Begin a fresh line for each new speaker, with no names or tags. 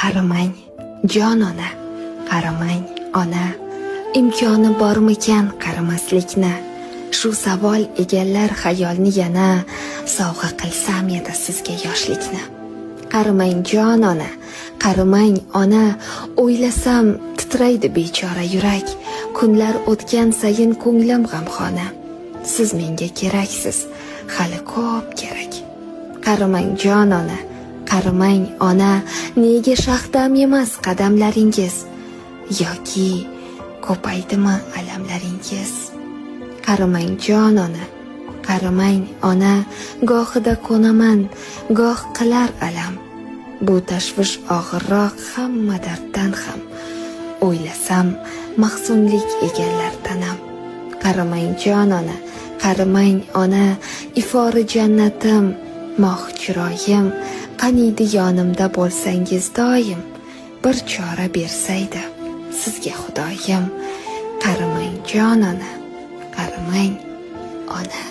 Qaramang, jon ona, qaramang, ona. Imkoni bormikan qaramaslikni? Shu savol egallar xayolni yana, sovg'a qilsam edi sizga yoshlikni. Qaramang, jon ona, qaramang, ona. O'ylasam titraydi bechora yurak. Kunlar o'tgan sayin ko'nglim g'amxona. Siz menga keraksiz, hali ko'p kerak. Qaramang, jon ona, qaramang, ona. Nega shaxdam emas qadamlaringiz? Yoki ko'paydimi alamlaringiz? Qaramang, jon ona, qaramang, ona. Gohida ko'naman, goh qilar alam. Bu tashvish og'irroq hamma darddan ham. O'ylasam mahzunlik egallar tanam. Qaramang, jon ona, qaramang, ona. Ifori jannatim, moh chiroyim. Qaniydi yonimda bo'lsangiz doim. Bir chora bersaydi sizga Xudoyim. Qaramang, jon ona, qaramang, ona.